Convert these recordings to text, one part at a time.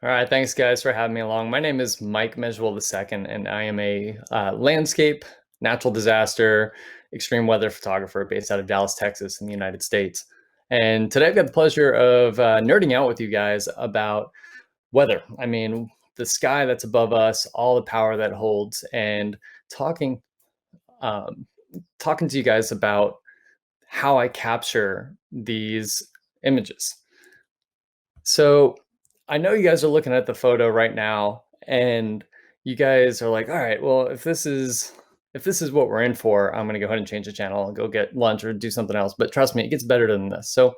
All right, thanks guys for having me along. My name is Mike Mezeul II, and I am a landscape, natural disaster, extreme weather photographer based out of Dallas, Texas, in the United States. And today I've got the pleasure of nerding out with you guys about weather. I mean, the sky that's above us, all the power that holds, and talking um, talking to you guys about how I capture these images. So I know you guys are looking at the photo right now, and you guys are like, all right, well, if this is what we're in for, I'm gonna go ahead and change the channel and go get lunch or do something else. But trust me, it gets better than this. So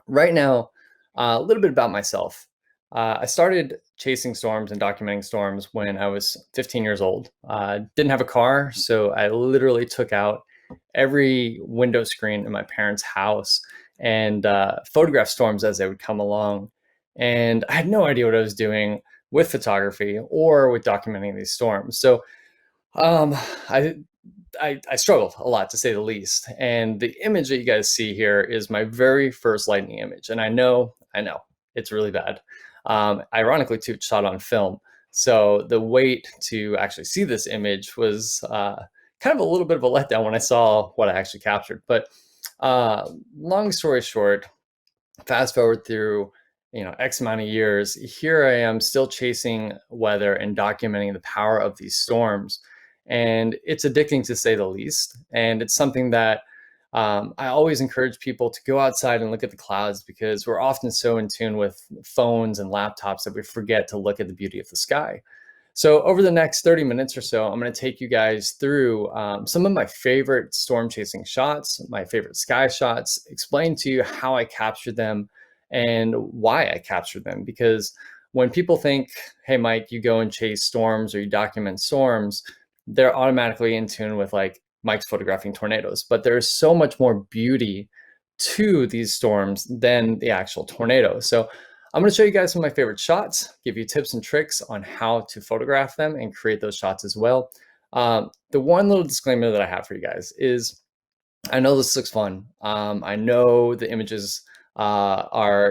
right now, a little bit about myself. I started chasing storms and documenting storms when I was 15 years old. Didn't have a car, so I literally took out every window screen in my parents' house and photographed storms as they would come along. And I had no idea what I was doing with photography or with documenting these storms. So um, I, I struggled a lot, to say the least. And the image that you guys see here is my very first lightning image. And I know, it's really bad. Ironically, too, it's shot on film. So the wait to actually see this image was kind of a little bit of a letdown when I saw what I actually captured. But long story short, fast forward through X amount of years, here I am still chasing weather and documenting the power of these storms. And it's addicting, to say the least. And it's something that I always encourage people to go outside and look at the clouds, because we're often so in tune with phones and laptops that we forget to look at the beauty of the sky. So over the next 30 minutes or so, I'm going to take you guys through some of my favorite storm chasing shots, my favorite sky shots, explain to you how I captured them and why I captured them. Because when people think, hey, Mike, you go and chase storms or you document storms, they're automatically in tune with like Mike's photographing tornadoes. But there's so much more beauty to these storms than the actual tornado. So I'm going to show you guys some of my favorite shots, give you tips and tricks on how to photograph them and create those shots as well. The one little disclaimer that I have for you guys is, I know this looks fun. I know the images are,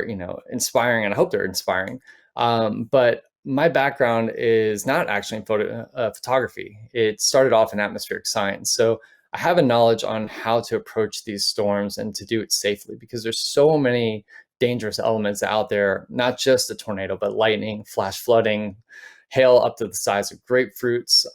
inspiring, and I hope they're inspiring. But my background is not actually in photography. It started off in atmospheric science. So I have a knowledge on how to approach these storms and to do it safely, because there's so many dangerous elements out there, not just a tornado, but lightning, flash flooding, hail up to the size of grapefruits,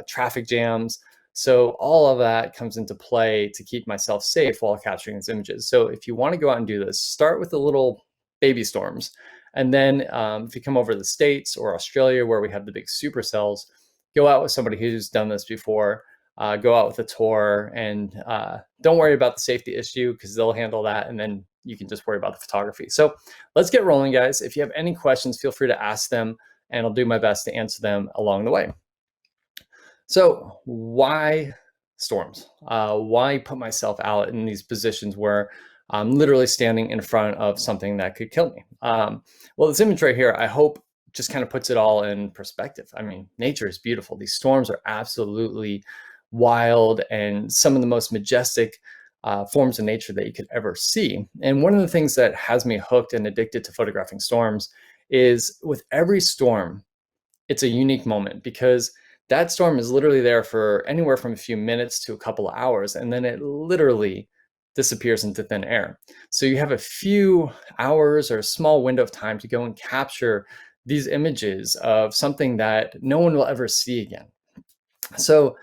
traffic jams. So all of that comes into play to keep myself safe while capturing these images. So if you want to go out and do this, start with the little baby storms. And then if you come over to the States or Australia, where we have the big supercells, go out with somebody who's done this before. Go out with a tour, and don't worry about the safety issue, because they'll handle that, and then you can just worry about the photography. So let's get rolling, guys. If you have any questions, feel free to ask them, and I'll do my best to answer them along the way. So why storms? Why put myself out in these positions where I'm literally standing in front of something that could kill me? Well, this image right here, I hope, just kind of puts it all in perspective. I mean, nature is beautiful. These storms are absolutely wild and some of the most majestic forms of nature that you could ever see. And one of the things that has me hooked and addicted to photographing storms is, with every storm, it's a unique moment, because that storm is literally there for anywhere from a few minutes to a couple of hours, and then it literally disappears into thin air. So you have a few hours or a small window of time to go and capture these images of something that no one will ever see again. So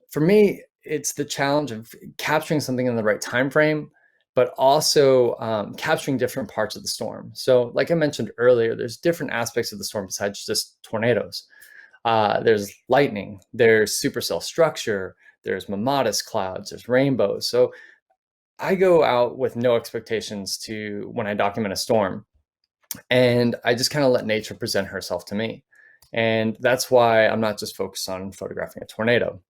for me, it's the challenge of capturing something in the right time frame, but also capturing different parts of the storm. So like I mentioned earlier, there's different aspects of the storm besides just tornadoes. There's lightning, there's supercell structure, there's mammatus clouds, there's rainbows. So I go out with no expectations to when I document a storm, and I just kind of let nature present herself to me. And that's why I'm not just focused on photographing a tornado.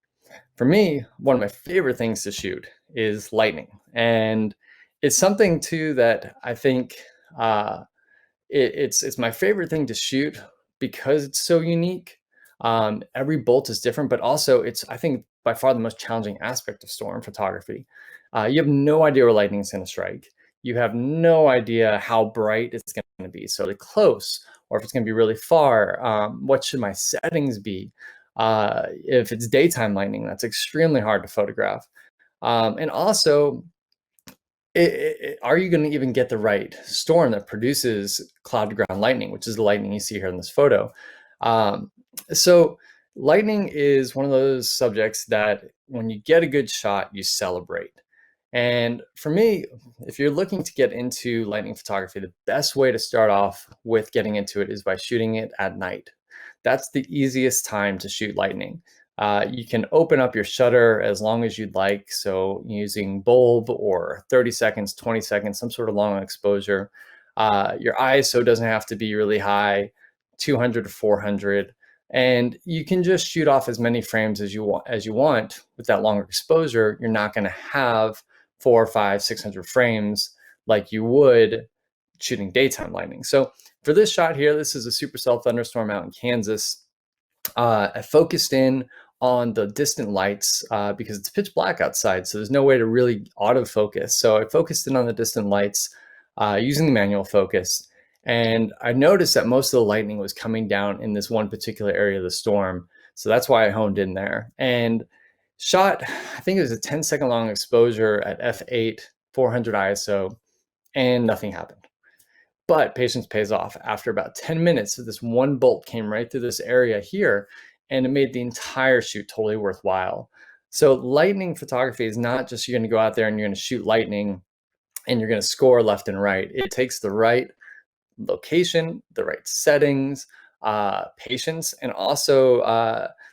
For me, one of my favorite things to shoot is lightning. And it's something too that I think it's my favorite thing to shoot, because it's so unique. Every bolt is different, but also it's, I think, by far the most challenging aspect of storm photography. You have no idea where lightning is going to strike. You have no idea how bright it's going to be. So the close or if it's going to be really far. What should my settings be? If it's daytime lightning, that's extremely hard to photograph. And also, are you going to even get the right storm that produces cloud to ground lightning, which is the lightning you see here in this photo? Um, so lightning is one of those subjects that when you get a good shot, you celebrate. And for me, if you're looking to get into lightning photography, the best way to start off with getting into it is by shooting it at night. That's the easiest time to shoot lightning. You can open up your shutter as long as you'd like. So using bulb or 30 seconds, 20 seconds, some sort of long exposure. Your ISO doesn't have to be really high, 200 to 400. And you can just shoot off as many frames as you want with that longer exposure. You're not going to have 400, 500, 600 frames like you would shooting daytime lightning. So for this shot here, this is a supercell thunderstorm out in Kansas. I focused in on the distant lights because it's pitch black outside, so there's no way to really autofocus. So I focused in on the distant lights using the manual focus, and I noticed that most of the lightning was coming down in this one particular area of the storm. So that's why I honed in there and shot, I think it was a 10-second long exposure at f8, 400 ISO, and nothing happened. But patience pays off. After about 10 minutes, this one bolt came right through this area here, and it made the entire shoot totally worthwhile. So lightning photography is not just you're going to go out there and you're going to shoot lightning and you're going to score left and right. It takes the right location, the right settings, patience, and also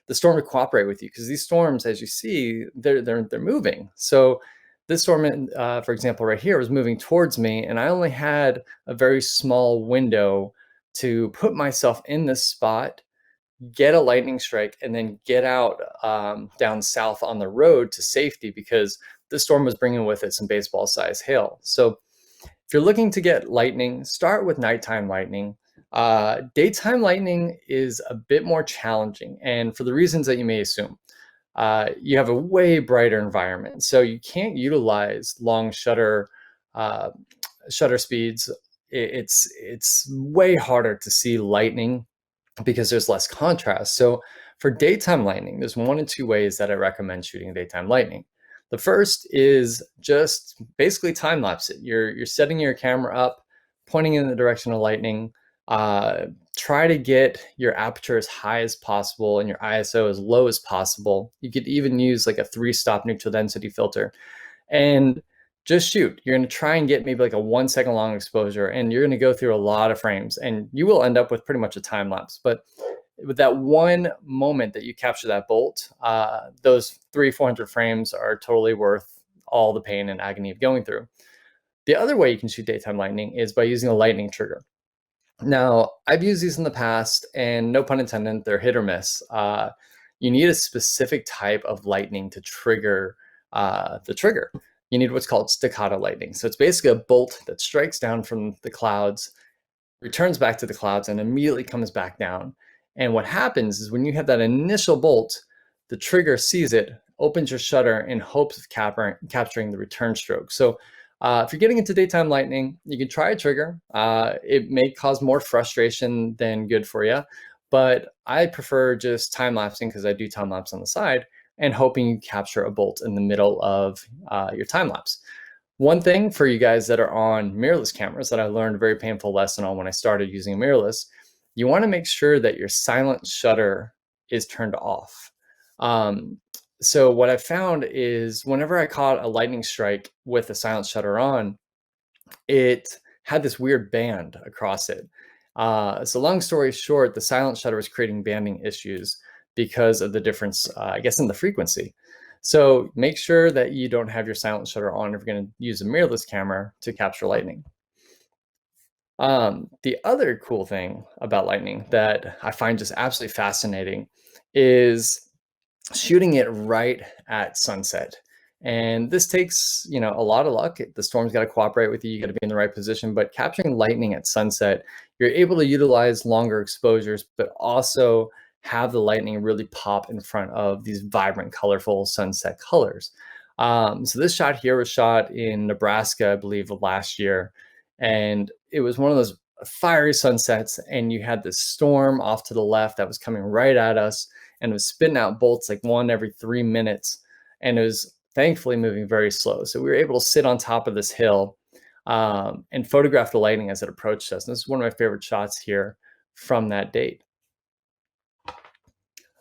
the storm to cooperate with you, because these storms, as you see, they're moving. So this storm, for example, right here was moving towards me, and I only had a very small window to put myself in this spot, get a lightning strike, and then get out down south on the road to safety, because this storm was bringing with it some baseball-sized hail. So if you're looking to get lightning, start with nighttime lightning. Daytime lightning is a bit more challenging, and for the reasons that you may assume. You have a way brighter environment, so you can't utilize long shutter speeds. It's way harder to see lightning because there's less contrast. So for daytime lightning, there's one of two ways that I recommend shooting daytime lightning. The first is just basically time lapse it. You're setting your camera up, pointing in the direction of lightning. Try to get your aperture as high as possible and your ISO as low as possible. You could even use like a 3-stop neutral density filter and just shoot. You're going to try and get maybe like a 1 second long exposure, and you're going to go through a lot of frames, and you will end up with pretty much a time lapse. But with that one moment that you capture that bolt, those 300-400 frames are totally worth all the pain and agony of going through. The other way you can shoot daytime lightning is by using a lightning trigger. Now, I've used these in the past, and no pun intended, they're hit or miss. You need a specific type of lightning to trigger the trigger. You need what's called staccato lightning. So it's basically a bolt that strikes down from the clouds, returns back to the clouds, and immediately comes back down. And what happens is when you have that initial bolt, the trigger sees it, opens your shutter in hopes of capturing the return stroke. So if you're getting into daytime lightning, you can try a trigger. It may cause more frustration than good for you, but I prefer just time lapsing because I do time lapse on the side and hoping you capture a bolt in the middle of your time lapse. One thing for you guys that are on mirrorless cameras that I learned a very painful lesson on when I started using mirrorless, you want to make sure that your silent shutter is turned off. So what I found is whenever I caught a lightning strike with a silent shutter on, it had this weird band across it. So long story short, the silent shutter was creating banding issues because of the difference, I guess, in the frequency. So make sure that you don't have your silent shutter on if you're going to use a mirrorless camera to capture lightning. The other cool thing about lightning that I find just absolutely fascinating is shooting it right at sunset. And this takes, a lot of luck. The storm's got to cooperate with you. You got to be in the right position. But capturing lightning at sunset, you're able to utilize longer exposures, but also have the lightning really pop in front of these vibrant, colorful sunset colors. So this shot here was shot in Nebraska, I believe, last year. And it was one of those fiery sunsets, and you had this storm off to the left that was coming right at us, and it was spitting out bolts like one every 3 minutes, and it was thankfully moving very slow. So we were able to sit on top of this hill and photograph the lightning as it approached us. And this is one of my favorite shots here from that date.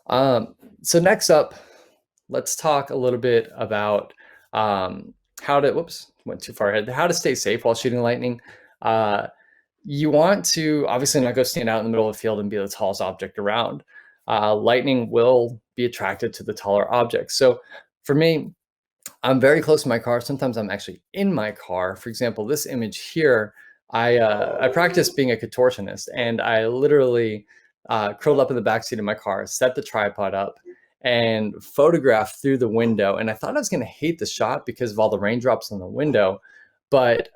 So next up, let's talk a little bit about how to, whoops, went too far ahead, how to stay safe while shooting lightning. You want to obviously not go stand out in the middle of the field and be the tallest object around. Lightning will be attracted to the taller objects. So for me, I'm very close to my car. Sometimes I'm actually in my car. For example, this image here, I practice being a contortionist, and I literally curled up in the backseat of my car, set the tripod up, and photographed through the window. And I thought I was going to hate the shot because of all the raindrops on the window. But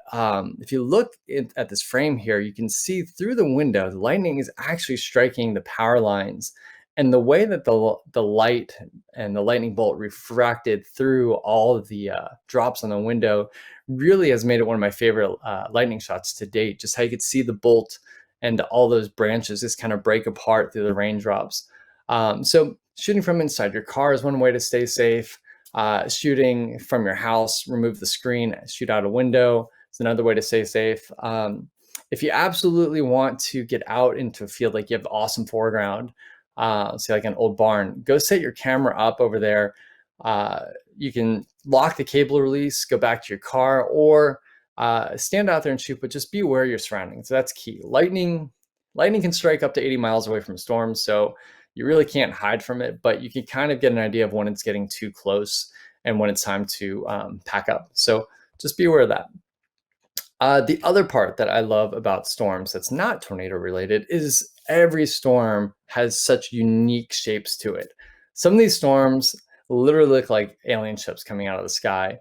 if you look at this frame here, you can see through the window, the lightning is actually striking the power lines. And the way that the light and the lightning bolt refracted through all of the drops on the window really has made it one of my favorite lightning shots to date. Just how you could see the bolt and all those branches just kind of break apart through the raindrops. So shooting from inside your car is one way to stay safe. Shooting from your house, remove the screen, shoot out a window is another way to stay safe. If you absolutely want to get out into a field, like you have awesome foreground, say like an old barn, go set your camera up over there. You can lock the cable release, go back to your car, or stand out there and shoot, but just be aware of your surroundings. That's key. Lightning can strike up to 80 miles away from storms, so you really can't hide from it, but you can kind of get an idea of when it's getting too close and when it's time to pack up. So just be aware of that. The other part that I love about storms that's not tornado related is every storm has such unique shapes to it. Some of these storms literally look like alien ships coming out of the sky.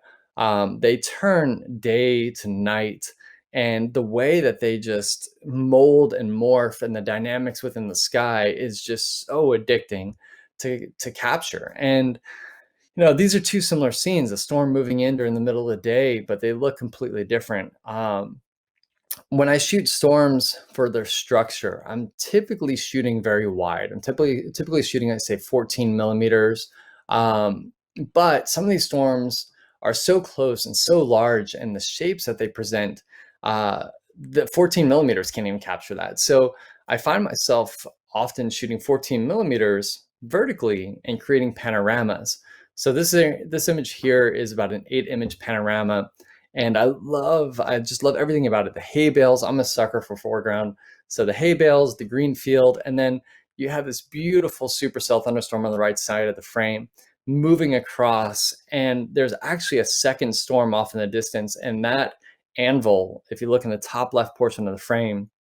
They turn day to night, and the way that they just mold and morph and the dynamics within the sky is just so addicting to capture. And these are two similar scenes, a storm moving in during the middle of the day, but they look completely different. When I shoot storms for their structure, I'm typically shooting very wide. I'm typically shooting at, say, 14 millimeters. But some of these storms are so close and so large, and the shapes that they present, the 14 millimeters can't even capture that. So I find myself often shooting 14 millimeters vertically and creating panoramas. So this image here is about an 8-image panorama. And I just love everything about it. The hay bales, I'm a sucker for foreground. So the hay bales, the green field, and then you have this beautiful supercell thunderstorm on the right side of the frame moving across. And there's actually a second storm off in the distance. And that anvil, if you look in the top left portion of the frame,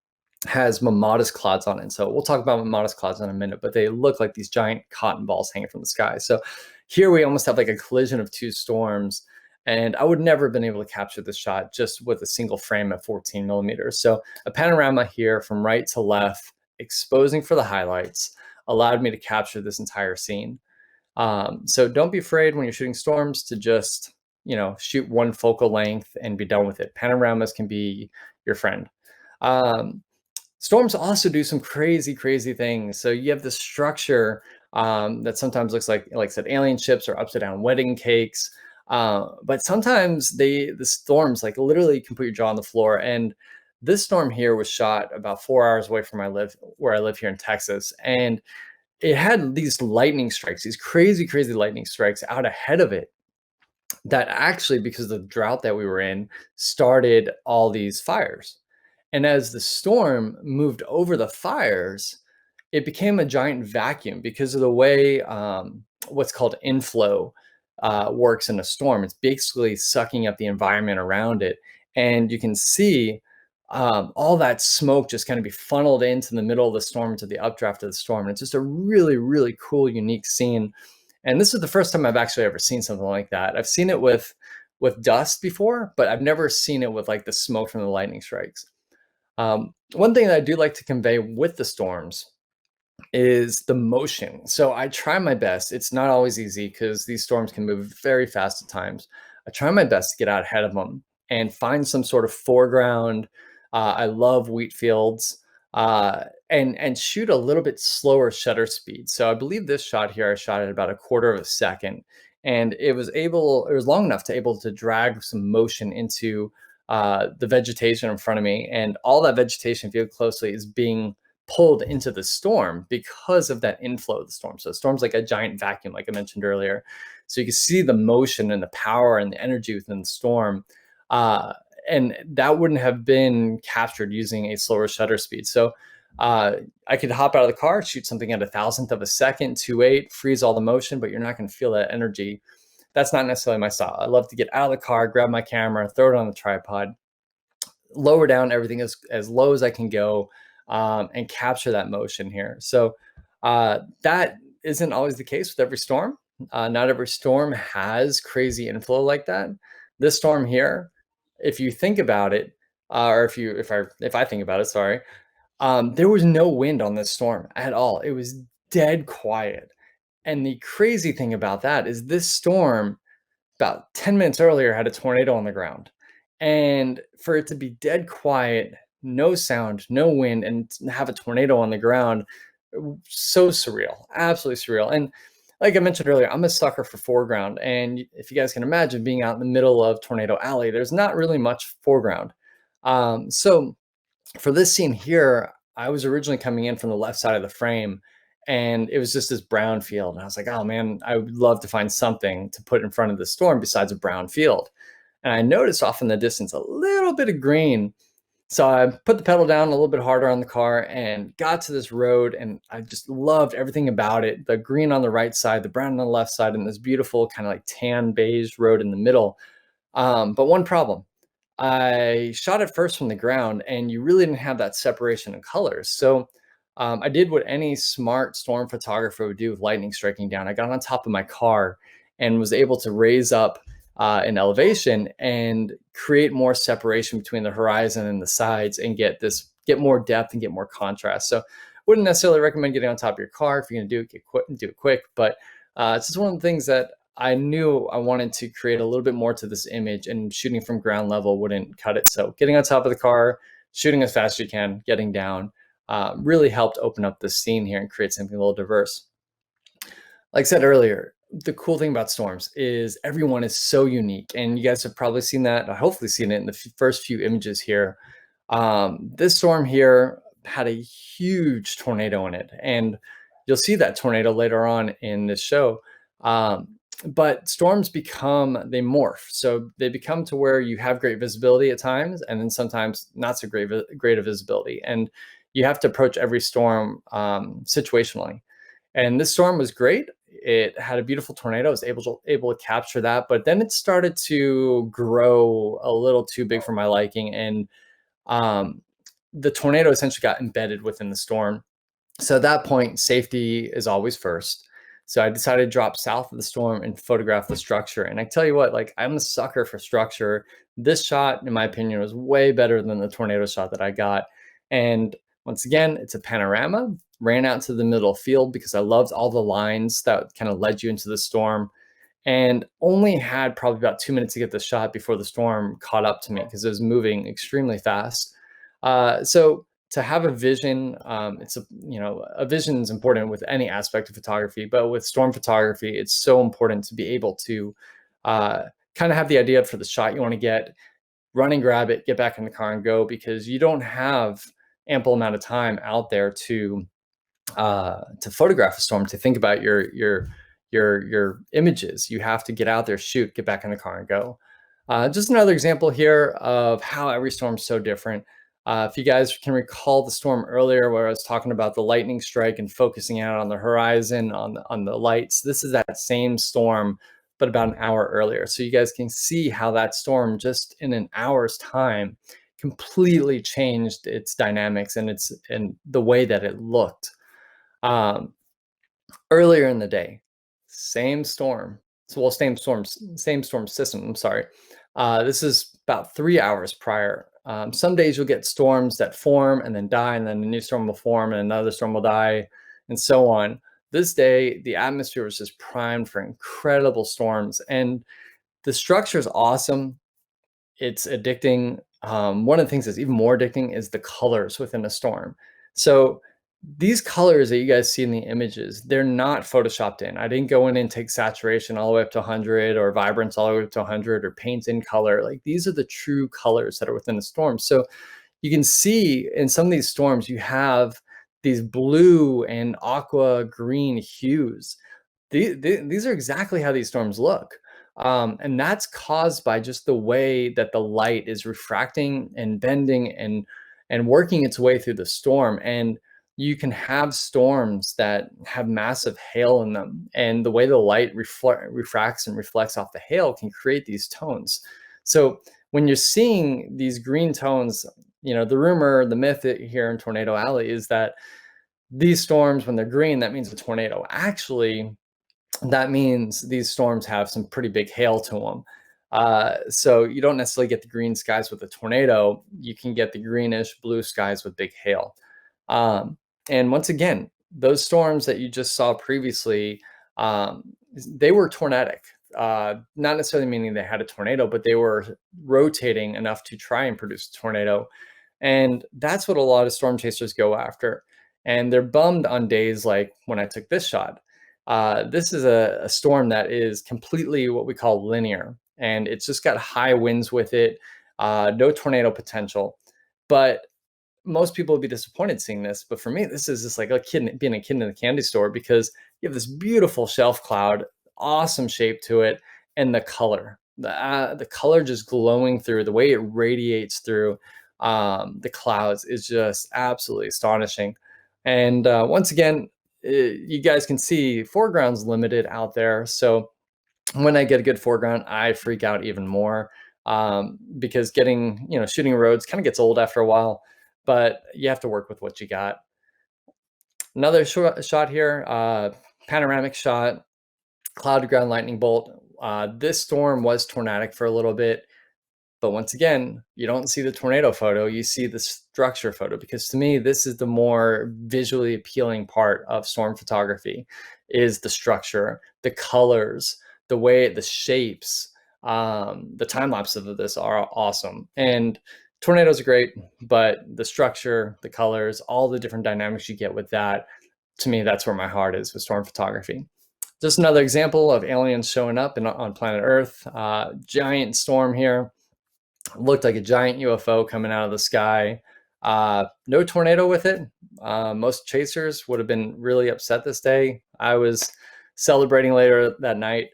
has mammatus clouds on it. So we'll talk about mammatus clouds in a minute, but they look like these giant cotton balls hanging from the sky. So here we almost have like a collision of two storms. And I would never have been able to capture this shot just with a single frame at 14 millimeters. So a panorama here from right to left, exposing for the highlights, allowed me to capture this entire scene. So don't be afraid when you're shooting storms to just, shoot one focal length and be done with it. Panoramas can be your friend. Storms also do some crazy, crazy things. So you have this structure that sometimes looks like I said, alien ships or upside down wedding cakes. But sometimes the storms literally can put your jaw on the floor. And this storm here was shot about 4 hours away from where I live here in Texas. And it had these lightning strikes, these crazy, crazy lightning strikes out ahead of it that actually, because of the drought that we were in, started all these fires. And as the storm moved over the fires, it became a giant vacuum because of the way what's called inflow works in a storm. It's basically sucking up the environment around it. And you can see all that smoke just kind of be funneled into the middle of the storm, to the updraft of the storm. And it's just a really, really cool, unique scene. And this is the first time I've actually ever seen something like that. I've seen it with dust before, but I've never seen it with the smoke from the lightning strikes. One thing that I do like to convey with the storms is the motion. So I try my best. It's not always easy because these storms can move very fast at times. I try my best to get out ahead of them and find some sort of foreground I love wheat fields, and shoot a little bit slower shutter speed. So I believe this shot here, I shot at about a quarter of a second, and it was long enough to able to drag some motion into the vegetation in front of me, and all that vegetation, if you look closely, is being pulled into the storm because of that inflow of the storm. So the storm's like a giant vacuum, like I mentioned earlier. So you can see the motion and the power and the energy within the storm. Uh, and that wouldn't have been captured using a slower shutter speed. So I could hop out of the car, shoot something at a thousandth of a second, 2.8, freeze all the motion, but you're not going to feel that energy. That's not necessarily my style. I love to get out of the car, grab my camera, throw it on the tripod, lower down everything as low as I can go, and capture that motion here. So that isn't always the case with every storm. Not every storm has crazy inflow like that. This storm here, if you think about it, or if I think about it, sorry, there was no wind on this storm at all. It was dead quiet. And the crazy thing about that is this storm about 10 minutes earlier had a tornado on the ground. And for it to be dead quiet, no sound, no wind, and have a tornado on the ground, so surreal, absolutely surreal. And like I mentioned earlier, I'm a sucker for foreground. And if you guys can imagine being out in the middle of Tornado Alley, there's not really much foreground. So for this scene here, I was originally coming in from the left side of the frame, and it was just this brown field. And I was like, oh man, I would love to find something to put in front of the storm besides a brown field. And I noticed off in the distance a little bit of green. So I put the pedal down a little bit harder on the car and got to this road, and I just loved everything about it. The green on the right side, the brown on the left side, and this beautiful kind of like tan beige road in the middle. But one problem, I shot it first from the ground, and you really didn't have that separation in colors. So I did what any smart storm photographer would do with lightning striking down. I got on top of my car and was able to raise up in elevation and create more separation between the horizon and the sides, and get more depth and get more contrast. So wouldn't necessarily recommend getting on top of your car. If you're going to do it, do it quick. But it's just one of the things that I knew I wanted to create a little bit more to this image, and shooting from ground level wouldn't cut it. So getting on top of the car, shooting as fast as you can, getting down, really helped open up the scene here and create something a little diverse. Like I said earlier, the cool thing about storms is everyone is so unique, and you guys have probably seen that, hopefully seen it in the first few images here. This storm here had a huge tornado in it, and you'll see that tornado later on in this show. But storms they morph. So they become to where you have great visibility at times, and then sometimes not so great a visibility. And you have to approach every storm situationally. And this storm was great. It had a beautiful tornado. I was able to capture that, but then it started to grow a little too big for my liking, and um, the tornado essentially got embedded within the storm. So at that point, safety is always first. So I decided to drop south of the storm and photograph the structure. And I tell you what, like, I'm a sucker for structure. This shot, in my opinion, was way better than the tornado shot that I got. And once again, it's a panorama. Ran out to the middle field because I loved all the lines that kind of led you into the storm, and only had probably about 2 minutes to get the shot before the storm caught up to me because it was moving extremely fast. So to have a vision, a vision is important with any aspect of photography, but with storm photography, it's so important to be able to kind of have the idea for the shot you want to get, run and grab it, get back in the car and go, because you don't have ample amount of time out there to photograph a storm, to think about your images. You have to get out there, shoot, get back in the car and go. Just another example here of how every storm is so different. If you guys can recall the storm earlier where I was talking about the lightning strike and focusing out on the horizon, on the lights, this is that same storm, but about an hour earlier. So you guys can see how that storm, just in an hour's time, completely changed its dynamics and the way that it looked. Earlier in the day, same storm. Same storm system. I'm sorry. This is about 3 hours prior. Some days you'll get storms that form and then die, and then a new storm will form and another storm will die, and so on. This day, the atmosphere was just primed for incredible storms, and the structure is awesome. It's addicting. one of the things that's even more addicting is the colors within a storm. So these colors that you guys see in the images, they're not photoshopped in. I didn't go in and take saturation all the way up to 100 or vibrance all the way up to 100 or paint in color. Like these are the true colors that are within the storm. So you can see in some of these storms, you have these blue and aqua green hues. These are exactly how these storms look. And that's caused by just the way that the light is refracting and bending and working its way through the storm. And you can have storms that have massive hail in them. And the way the light refracts and reflects off the hail can create these tones. So when you're seeing these green tones, the rumor, the myth here in Tornado Alley is that these storms, when they're green, that means a tornado. Actually, that means these storms have some pretty big hail to them. So you don't necessarily get the green skies with a tornado. You can get the greenish blue skies with big hail. And once again, those storms that you just saw previously, they were tornadic. Not necessarily meaning they had a tornado, but they were rotating enough to try and produce a tornado. And that's what a lot of storm chasers go after. And they're bummed on days like when I took this shot. This is a storm that is completely what we call linear, and it's just got high winds with it, no tornado potential. But most people would be disappointed seeing this. But for me, this is just like being a kid in a candy store, because you have this beautiful shelf cloud, awesome shape to it, and the color, the color just glowing through, the way it radiates through the clouds is just absolutely astonishing. And once again, you guys can see foreground's limited out there. So when I get a good foreground, I freak out even more, because shooting roads kind of gets old after a while, but you have to work with what you got. Another shot here, panoramic shot, cloud to ground lightning bolt. This storm was tornadic for a little bit. But once again, you don't see the tornado photo, you see the structure photo, because to me, this is the more visually appealing part of storm photography, is the structure, the colors, the shapes. The time lapse of this are awesome. And tornadoes are great, but the structure, the colors, all the different dynamics you get with that, to me, that's where my heart is with storm photography. Just another example of aliens showing up on planet Earth. Giant storm here. Looked like a giant UFO coming out of the sky. No tornado with it. Most chasers would have been really upset this day. I was celebrating later that night.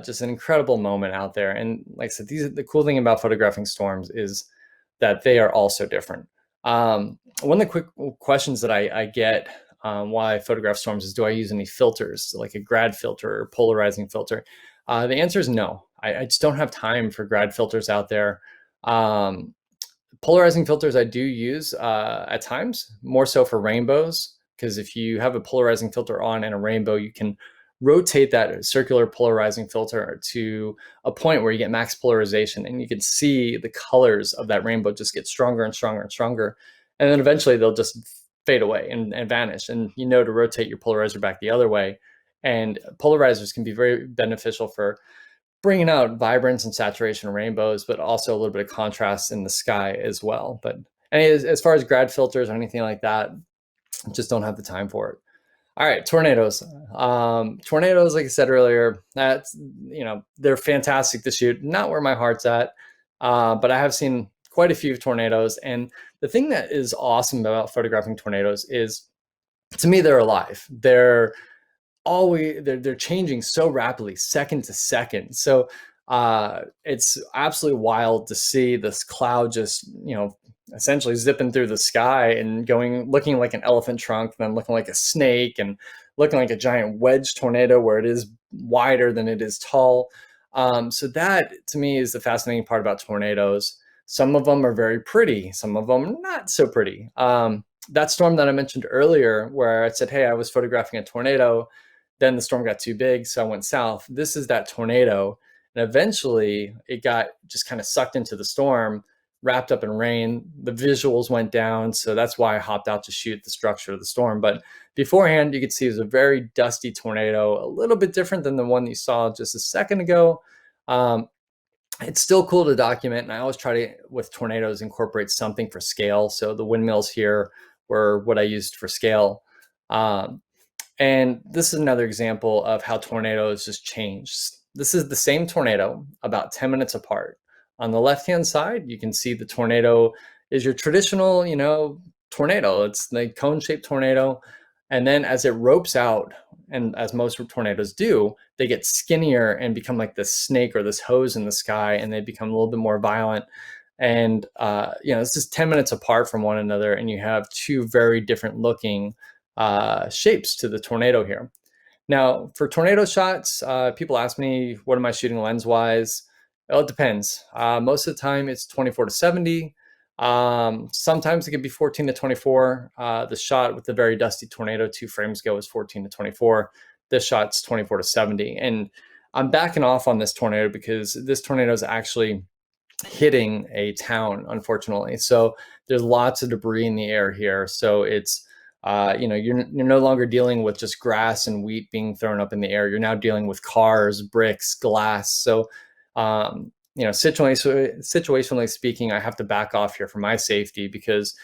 Just an incredible moment out there. And like I said, the cool thing about photographing storms is that they are all so different. One of the quick questions that I get while I photograph storms is, do I use any filters, like a grad filter or polarizing filter? The answer is no. I just don't have time for grad filters out there. Polarizing filters I do use at times, more so for rainbows, because if you have a polarizing filter on in a rainbow, you can rotate that circular polarizing filter to a point where you get max polarization, and you can see the colors of that rainbow just get stronger and stronger and stronger. And then eventually they'll just fade away and vanish. And to rotate your polarizer back the other way. And polarizers can be very beneficial for bringing out vibrance and saturation rainbows, but also a little bit of contrast in the sky as well. But as far as grad filters or anything like that, just don't have the time for it. All right, tornadoes. Tornadoes, like I said earlier, they're fantastic to shoot. Not where my heart's at, but I have seen quite a few tornadoes. And the thing that is awesome about photographing tornadoes is, to me, they're alive. They're changing so rapidly, second to second. So it's absolutely wild to see this cloud just essentially zipping through the sky and looking like an elephant trunk, then looking like a snake, and looking like a giant wedge tornado where it is wider than it is tall. So that, to me, is the fascinating part about tornadoes. Some of them are very pretty, some of them not so pretty. That storm that I mentioned earlier, where I said, hey, I was photographing a tornado, then the storm got too big, so I went south. This is that tornado. And eventually it got just kind of sucked into the storm, wrapped up in rain. The visuals went down. So that's why I hopped out to shoot the structure of the storm. But beforehand, you could see it was a very dusty tornado, a little bit different than the one you saw just a second ago. it's still cool to document. And I always try to, with tornadoes, incorporate something for scale. So the windmills here were what I used for scale. Um, and this is another example of how tornadoes just change. This is the same tornado about 10 minutes apart. On the left-hand side, you can see the tornado is your traditional, tornado. It's the cone-shaped tornado. And then as it ropes out, and as most tornadoes do, they get skinnier and become like this snake or this hose in the sky, and they become a little bit more violent. And this is 10 minutes apart from one another, and you have two very different looking shapes to the tornado here. Now, for tornado shots, people ask me, what am I shooting lens-wise? Well, it depends. Most of the time, it's 24 to 70. Sometimes it could be 14 to 24. The shot with the very dusty tornado 2 frames ago was 14 to 24. This shot's 24 to 70. And I'm backing off on this tornado because this tornado is actually hitting a town, unfortunately. So there's lots of debris in the air here. So it's you're no longer dealing with just grass and wheat being thrown up in the air. You're now dealing with cars, bricks, glass. So, situationally speaking, I have to back off here for my safety because,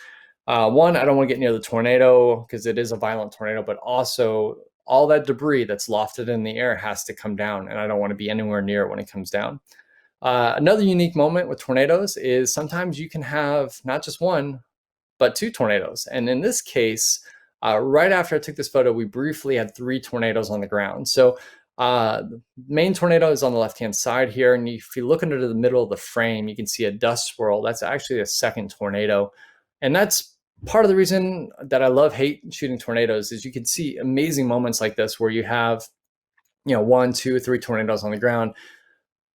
one, I don't want to get near the tornado because it is a violent tornado, but also all that debris that's lofted in the air has to come down, and I don't want to be anywhere near it when it comes down. Another unique moment with tornadoes is sometimes you can have not just one, but 2 tornadoes. And in this case, right after I took this photo, we briefly had 3 tornadoes on the ground. So the main tornado is on the left-hand side here. And if you look into the middle of the frame, you can see a dust swirl. That's actually a second tornado. And that's part of the reason that I hate shooting tornadoes is you can see amazing moments like this where you have, 1, 2, 3 tornadoes on the ground.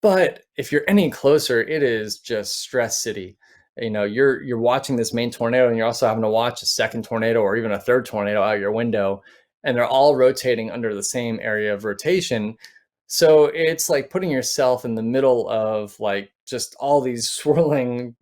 But if you're any closer, it is just stress city. You're watching this main tornado, and you're also having to watch a second tornado or even a third tornado out your window, and they're all rotating under the same area of rotation. So it's like putting yourself in the middle of like just all these swirling,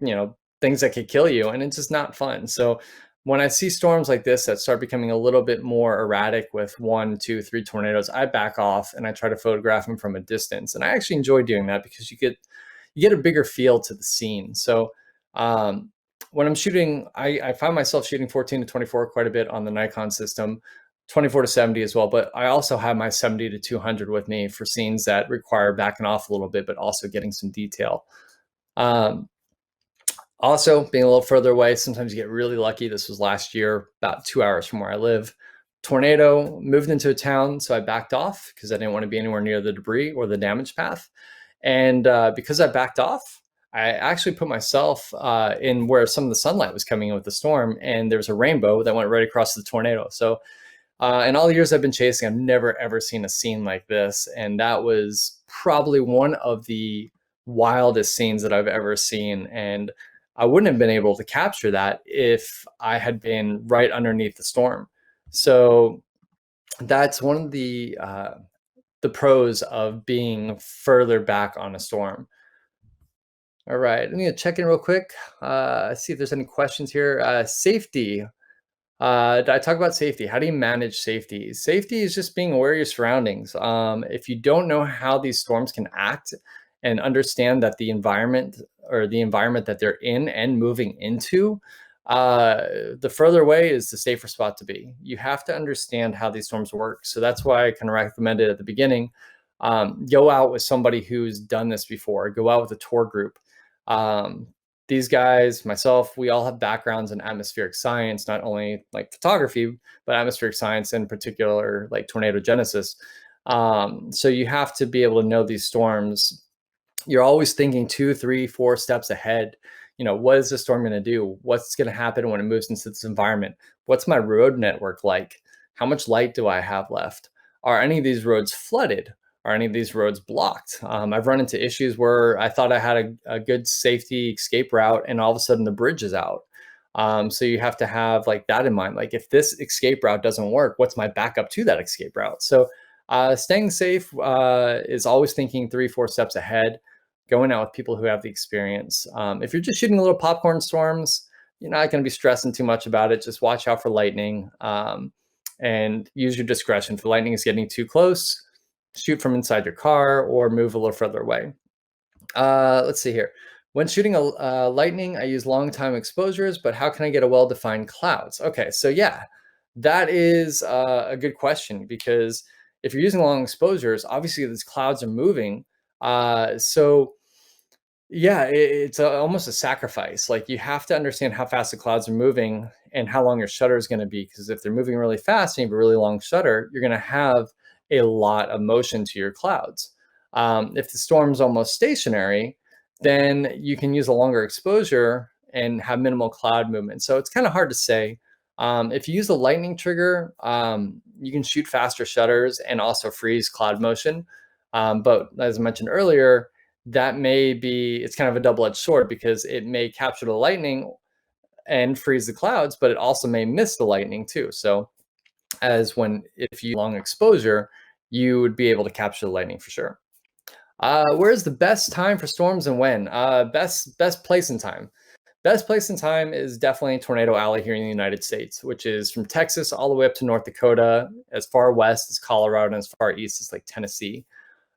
things that could kill you, and it's just not fun. So when I see storms like this that start becoming a little bit more erratic with 1, 2, 3 tornadoes, I back off and I try to photograph them from a distance. And I actually enjoy doing that because you get a bigger feel to the scene. So um, when I'm shooting, I find myself shooting 14 to 24 quite a bit on the Nikon system, 24 to 70 as well. But I also have my 70 to 200 with me for scenes that require backing off a little bit, but also getting some detail. Also, being a little further away, sometimes you get really lucky. This was last year, about 2 hours from where I live. Tornado moved into a town, so I backed off because I didn't want to be anywhere near the debris or the damage path. And because I backed off, I actually put myself in where some of the sunlight was coming in with the storm, and there's a rainbow that went right across the tornado. So in all the years I've been chasing, I've never, ever seen a scene like this. And that was probably one of the wildest scenes that I've ever seen. And I wouldn't have been able to capture that if I had been right underneath the storm. So that's one of the pros of being further back on a storm. All right, let me check in real quick. See if there's any questions here. Safety. Did I talk about safety? How do you manage safety? Safety is just being aware of your surroundings. If you don't know how these storms can act and understand that the environment that they're in and moving into, the further away is the safer spot to be. You have to understand how these storms work. So that's why I kind of recommended at the beginning, go out with somebody who's done this before, go out with a tour group. These guys, myself, we all have backgrounds in atmospheric science, not only like photography, but atmospheric science, in particular, like tornado genesis. So you have to be able to know these storms. You're always thinking 2, 3, 4 steps ahead. What is the storm going to do? What's going to happen when it moves into this environment? What's my road network like? How much light do I have left? Are any of these roads flooded? Are any of these roads blocked? I've run into issues where I thought I had a good safety escape route, and all of a sudden the bridge is out. So you have to have like that in mind. Like if this escape route doesn't work, what's my backup to that escape route? So staying safe is always thinking 3, 4 steps ahead, going out with people who have the experience. If you're just shooting little popcorn storms, you're not going to be stressing too much about it. Just watch out for lightning and use your discretion. If the lightning is getting too close, shoot from inside your car or move a little further away. Let's see here. When shooting lightning, I use long time exposures, but how can I get a well-defined clouds? Okay, so yeah, that is a good question, because if you're using long exposures, obviously these clouds are moving. So yeah, it's almost a sacrifice. Like, you have to understand how fast the clouds are moving and how long your shutter is going to be. Because if they're moving really fast and you have a really long shutter, you're going to have a lot of motion to your clouds. If the storm's almost stationary, then you can use a longer exposure and have minimal cloud movement. So it's kind of hard to say. If you use the lightning trigger, you can shoot faster shutters and also freeze cloud motion. But as I mentioned earlier, that may be, it's kind of a double-edged sword, because it may capture the lightning and freeze the clouds, but it also may miss the lightning too. So if you long exposure, you would be able to capture the lightning for sure. Where's the best time for storms and when? Best place and time. Best place and time is definitely Tornado Alley here in the United States, which is from Texas all the way up to North Dakota, as far west as Colorado, and as far east as like Tennessee.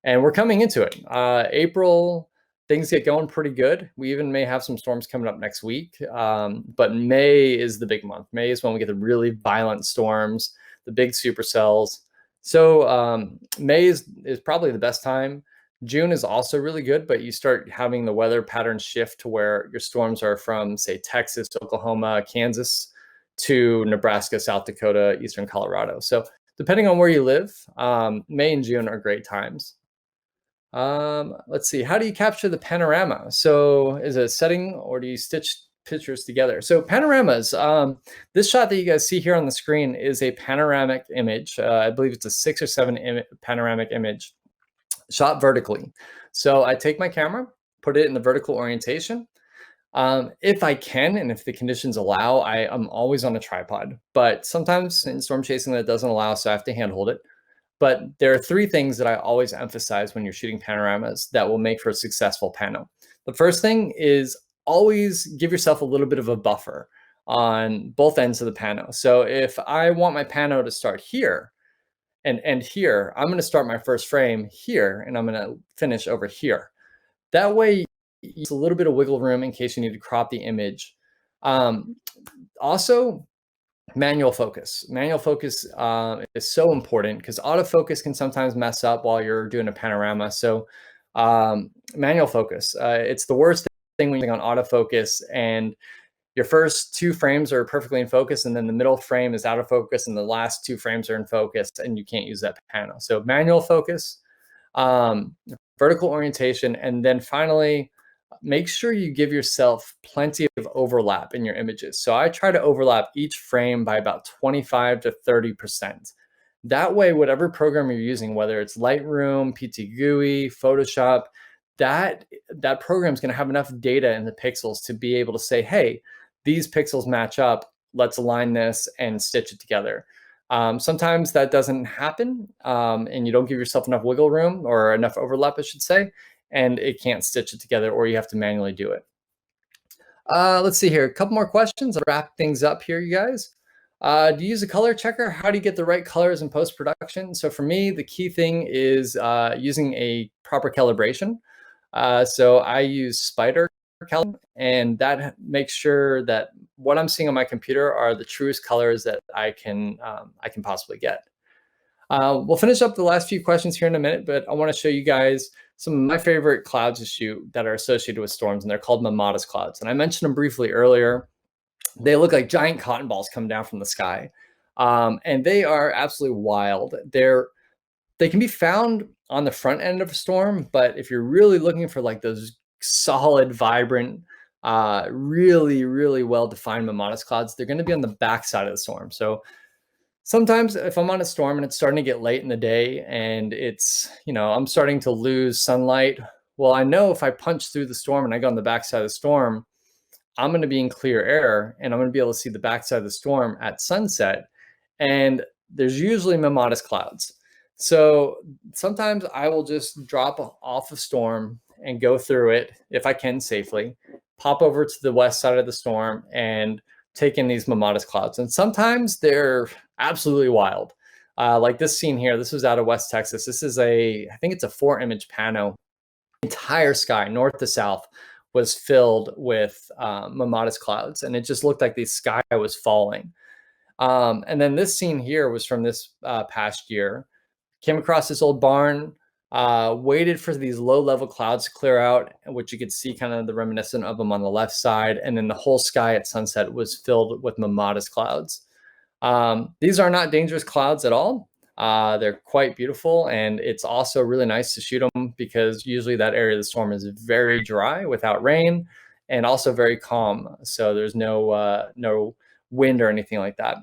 And we're coming into it. April, things get going pretty good. We even may have some storms coming up next week. But May is the big month. May is when we get the really violent storms, the big supercells. So May is probably the best time. June is also really good, but you start having the weather pattern shift to where your storms are from, say, Texas, Oklahoma, Kansas, to Nebraska, South Dakota, eastern Colorado. So depending on where you live, May and June are great times. Let's see. How do you capture the panorama? So is it a setting, or do you stitch pictures together? So panoramas, this shot that you guys see here on the screen is a panoramic image. I believe it's a 6 or 7 panoramic image shot vertically. So I take my camera, put it in the vertical orientation. If I can, and if the conditions allow, I'm always on a tripod, but sometimes in storm chasing that doesn't allow, so I have to handhold it. But there are 3 things that I always emphasize when you're shooting panoramas that will make for a successful pano. The first thing is always give yourself a little bit of a buffer on both ends of the pano. So if I want my pano to start here and end here, I'm going to start my first frame here and I'm going to finish over here. That way, use a little bit of wiggle room in case you need to crop the image. Also, manual focus. Manual focus is so important, because autofocus can sometimes mess up while you're doing a panorama. So manual focus, it's the worst thing when you're on autofocus and your first 2 frames are perfectly in focus, and then the middle frame is out of focus, and the last 2 frames are in focus, and you can't use that panel. So manual focus, vertical orientation, and then finally, make sure you give yourself plenty of overlap in your images. So I try to overlap each frame by about 25 to 30%. That way, whatever program you're using, whether it's Lightroom, PTGui, Photoshop, that program is going to have enough data in the pixels to be able to say, hey, these pixels match up, let's align this and stitch it together. Sometimes that doesn't happen, and you don't give yourself enough wiggle room, or enough overlap, I should say, and it can't stitch it together, or you have to manually do it. Let's see here. A couple more questions. I'll wrap things up here, you guys. Do you use a color checker? How do you get the right colors in post-production? So for me, the key thing is using a proper calibration. So I use Spider calibration, and that makes sure that what I'm seeing on my computer are the truest colors that I can possibly get. We'll finish up the last few questions here in a minute, but I want to show you guys some of my favorite clouds to shoot that are associated with storms, and they're called Mamadas clouds. And I mentioned them briefly earlier. They look like giant cotton balls come down from the sky, and they are absolutely wild. They can be found on the front end of a storm, but if you're really looking for like those solid, vibrant, really, really well-defined Mamadas clouds, they're going to be on the back side of the storm. So sometimes if I'm on a storm and it's starting to get late in the day and it's, I'm starting to lose sunlight, well, I know if I punch through the storm and I go on the backside of the storm, I'm going to be in clear air and I'm going to be able to see the backside of the storm at sunset. And there's usually Mamadas clouds. So sometimes I will just drop off a storm and go through it, if I can safely, pop over to the west side of the storm and take in these Mamadas clouds. And sometimes they're absolutely wild. Like this scene here, this was out of West Texas. This is I think it's a 4-image pano. entire sky, north to south, was filled with mammatus clouds, and it just looked like the sky was falling. And then this scene here was from this past year. Came across this old barn, waited for these low-level clouds to clear out, which you could see kind of the reminiscent of them on the left side, and then the whole sky at sunset was filled with mammatus clouds. These are not dangerous clouds at all. They're quite beautiful, and it's also really nice to shoot them because usually that area of the storm is very dry without rain and also very calm. So there's no wind or anything like that.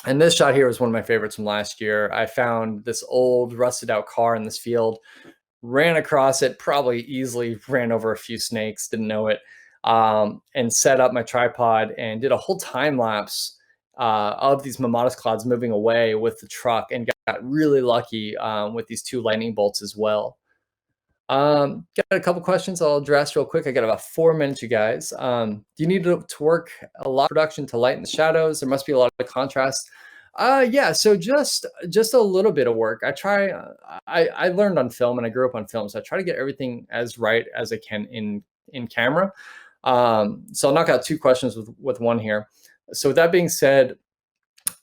And this shot here was one of my favorites from last year. I found this old rusted out car in this field, ran across it, probably easily ran over a few snakes, didn't know it, and set up my tripod and did a whole time lapse of these mammatus clouds moving away with the truck, and got really lucky with these 2 lightning bolts as well. Got a couple questions I'll address real quick. I got about 4 minutes, you guys. Do you need to work a lot of production to lighten the shadows? There must be a lot of contrast. Yeah, so just a little bit of work. I try. I learned on film, and I grew up on film, so I try to get everything as right as I can in camera. So I'll knock out 2 questions with one here. So with that being said,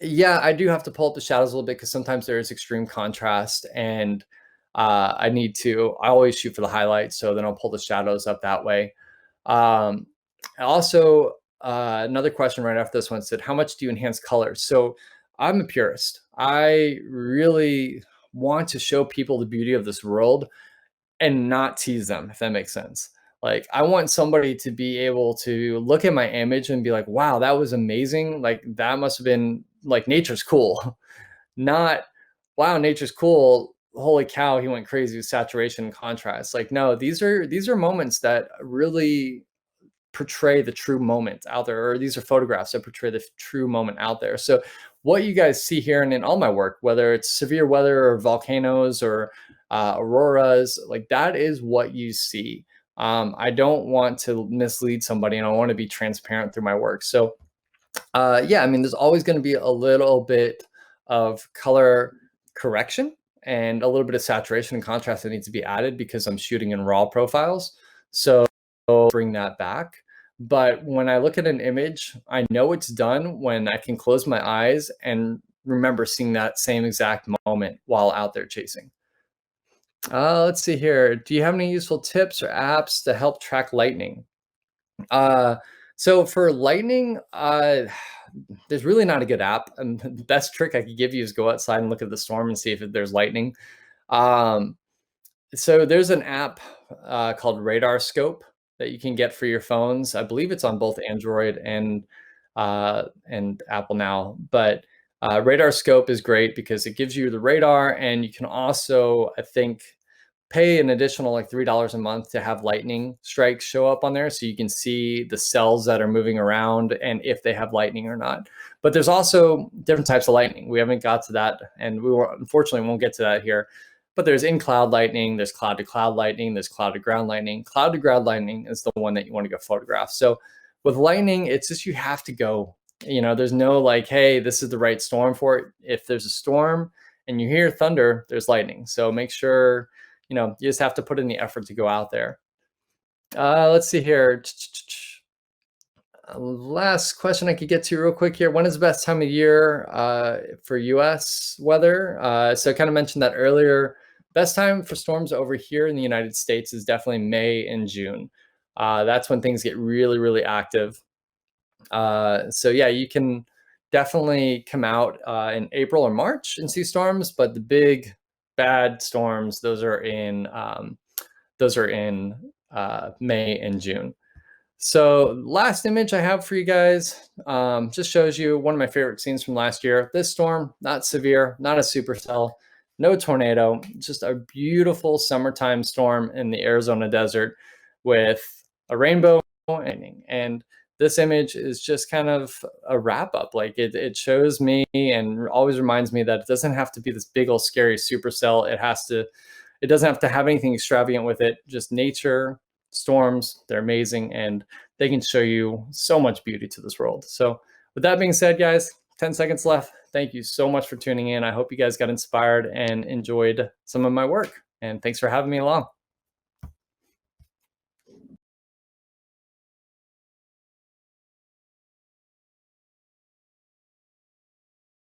yeah, I do have to pull up the shadows a little bit because sometimes there is extreme contrast, and I always shoot for the highlights, so then I'll pull the shadows up that way. Um, also, another question right after this one said, how much do you enhance colors? So I'm a purist. I really want to show people the beauty of this world and not tease them, if that makes sense. Like, I want somebody to be able to look at my image and be like, wow, that was amazing. Like, that must have been like, nature's cool. Not, wow, nature's cool. Holy cow, he went crazy with saturation and contrast. Like, no, these are moments that really portray the true moment out there, or these are photographs that portray the true moment out there. So what you guys see here and in all my work, whether it's severe weather or volcanoes or auroras, like, that is what you see. I don't want to mislead somebody, and I want to be transparent through my work. So yeah, I mean, there's always going to be a little bit of color correction and a little bit of saturation and contrast that needs to be added because I'm shooting in raw profiles. So bring that back. But when I look at an image, I know it's done when I can close my eyes and remember seeing that same exact moment while out there chasing. Let's see here. Do you have any useful tips or apps to help track lightning? Uh, so for lightning, there's really not a good app. And the best trick I could give you is go outside and look at the storm and see if there's lightning. Um, so there's an app called Radar Scope that you can get for your phones. I believe it's on both Android and Apple now. But Radar Scope is great because it gives you the radar, and you can also, I think, pay an additional like $3 a month to have lightning strikes show up on there, so you can see the cells that are moving around and if they have lightning or not. But there's also different types of lightning. We haven't got to that, and unfortunately won't get to that here. But there's in-cloud lightning, there's cloud-to-cloud lightning, there's cloud-to-ground lightning. Cloud-to-ground lightning is the one that you want to go photograph. So with lightning, it's just you have to go. There's no like, hey, this is the right storm for it. If there's a storm and you hear thunder, there's lightning. So make sure, you just have to put in the effort to go out there. Let's see here. Last question I could get to real quick here. When is the best time of year for US weather? So I kind of mentioned that earlier. Best time for storms over here in the United States is definitely May and June. That's when things get really, really active. So yeah, you can definitely come out in April or March and see storms, but the big bad storms, those are in May and June. So last image I have for you guys just shows you one of my favorite scenes from last year. This storm, not severe, not a supercell, no tornado, just a beautiful summertime storm in the Arizona desert with a rainbow. And this image is just kind of a wrap up. Like it shows me and always reminds me that it doesn't have to be this big old scary supercell. It doesn't have to have anything extravagant with it. Just nature, storms, they're amazing, and they can show you so much beauty to this world. So with that being said, guys, 10 seconds left. Thank you so much for tuning in. I hope you guys got inspired and enjoyed some of my work, and thanks for having me along.